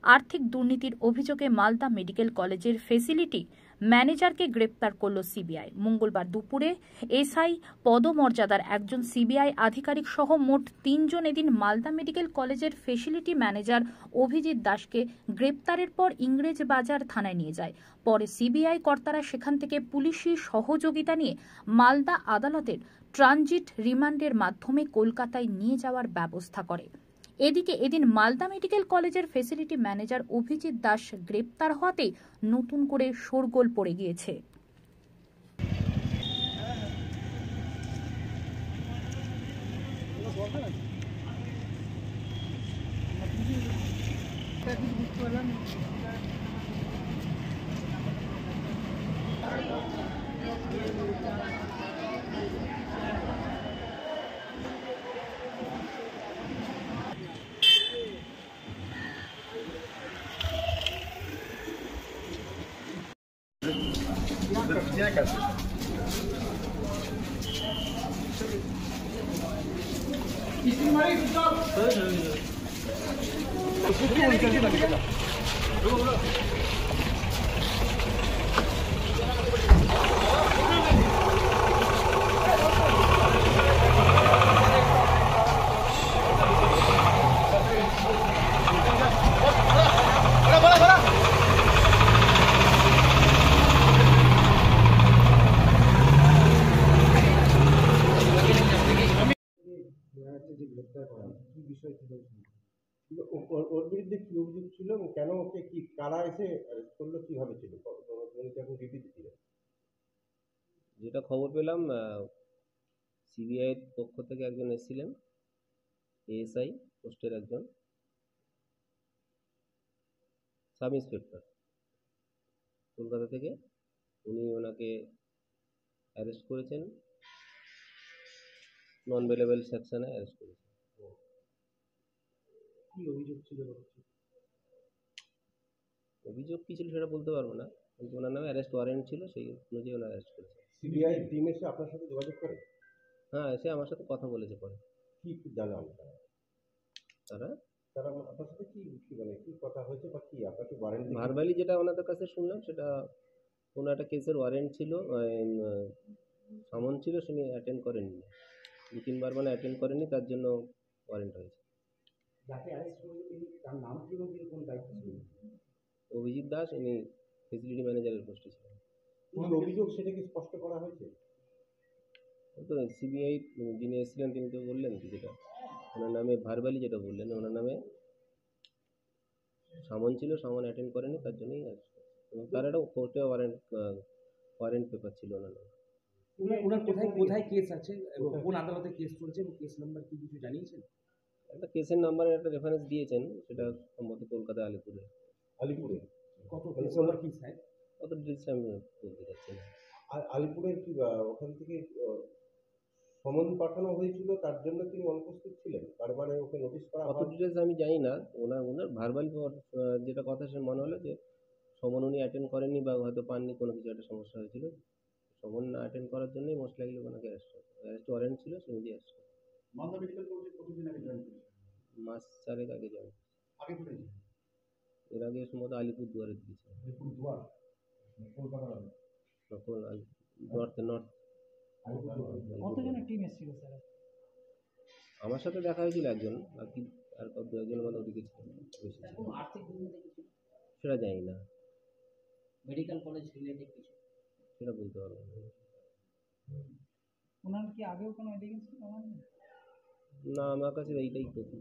আর্থিক দুর্নীতির অভিযোগে মালদা মেডিকেল কলেজের ফেসিলিটি ম্যানেজারকে গ্রেপ্তার করল সিবিআই। মঙ্গলবার দুপুরে এসআই পদমর্যাদার একজন সিবিআই আধিকারিক সহ মোট ৩ জন এদিন মালদা মেডিকেল কলেজের ফেসিলিটি ম্যানেজার অভিজিৎ দাসকে গ্রেপ্তারের পর ইংরেজবাজার থানায় নিয়ে যায়। পরে সিবিআই কর্তারা সেখান থেকে পুলিশি সহযোগিতা নিয়ে মালদা আদালতের ট্রানজিট রিমান্ডের মাধ্যমে কলকাতায় নিয়ে যাওয়ার ব্যবস্থা করে। এদিকে এদিন মালদা মেডিকেল কলেজের ফেসিলিটি ম্যানেজার অভিজিৎ দাস গ্রেপ্তার হওয়াতে নতুন করে শোরগোল পড়ে গিয়েছে। ওর বিরুদ্ধে কি অভিযোগ ছিল এবং কেন ওকে কি কারা এসে অ্যারেস্ট করলো, কিভাবে ছিল, এখন ডিউটিতে ছিল? যেটা খবর পেলাম, সিবিআই পক্ষ থেকে একজন এসেছিলেন, এএসআই পোস্টের একজন সাব ইন্সপেক্টর কলকাতা থেকে। উনি ওনাকে অ্যারেস্ট করেছেন, নন বেলেবল সেকশনে অ্যারেস্ট করেছেন। কি অভিযোগ ছিল? অভিযোগ কী ছিল সেটা বলতে পারবো না, কিন্তু ওনার নামে অ্যারেস্ট ওয়ারেন্ট ছিল, সেই অনুযায়ী ওনার অ্যারেস্ট করেছে। সিবিআই টিম এসে আপনার সাথে যোগাযোগ করে? হ্যাঁ, এসে আমার সাথে কথা বলেছে। পরে কি জানান তারা আপনার সাথে কি মানে কি কথা হয়েছে বা কি আপনাকে ওয়ারেন্ট? ভার্বালি যেটা ওনাদের কাছে শুনলাম, সেটা কোনো একটা কেসের ওয়ারেন্ট ছিল, সামন ছিল, তিনি অ্যাটেন্ড করেননি, 2-3 বার মানে অ্যাটেন্ড করেননি, তার জন্য ওয়ারেন্ট হয়েছে। যাকে অ্যারেস্ট করেছে তার নাম কি এবং কোন দায়িত্ব ছিল? অভিজিৎ দাস, ইনি ফেসিলিটি ম্যানেজারের পোস্টে ছিলেন। কোন অভিযোগ সেটা কি স্পষ্ট করা হয়েছে? তো সিবিআই যিনি এসেছিলেন তিনি তো বললেন, যেটা ওনার নামে ভার্বালি যেটা বললেন, ওনার নামে সামন ছিল, সামন অ্যাটেন্ড করেনি, তার জন্যই এবং তার একটা কোর্টে ওয়ারেন্ট পেপার ছিল ওনার নামে। ওনার কোথায় কেস আছে এবং কোন আদালতে কেস চলছে এবং কেস নাম্বার কি কিছু জানিয়েছেন? একটা কেসের নাম্বারের একটা রেফারেন্স দিয়েছেন, সেটা সম্ভবত কলকাতা আলিপুরে। কত কেস নাম্বার কি স্যার? কত ডিটেলস আমি বলতে চাচ্ছি না। আর আলিপুরের কি ওখান থেকে সমন পাঠানো হয়েছিল, তার জন্য তিনি অনুপস্থিত ছিলেন, তার মানে ওকে নোটিশ করা? কত ডিটেলস আমি জানি না। ওনার ভার্বালি যেটা কথা সে মনে হলো যে সমন উনি অ্যাটেন্ড করেননি বা হয়তো পাননি, কোনো কিছু একটা সমস্যা হয়েছিল, সমন না অ্যাটেন্ড করার জন্যই মোস্ট লাইকলি ওনাকে অ্যারেস্ট ওয়ারেন্ট ছিল, সে নিজে অ্যারেস্ট করে। মালদা মেডিকেল কলেজে কতদিন আগে জয়েন করেছেন? মাস 4 আগে জয়েন। আগে কোথায়? এর আগে সম্ভবত আলিপুরদুয়ারে দিয়েছে। আলিপুরদুয়ার, কলকাতা নর্থ। কতজনের টিম এসেছিল স্যার? আমার সাথে দেখা হয়েছিল একজন, বাকি আর 2-1জনের মতো ওদিকে ছিল। কোনো আর্থিক দুর্নীতি কিছু সেটা জানি না, মেডিকেল কলেজ রিলেটেড কিছু সেটা বলতে পারবো না। ওনার কি আগেও কোনো এলিগেশন? না, আমার কাছে এইটাই প্রথম।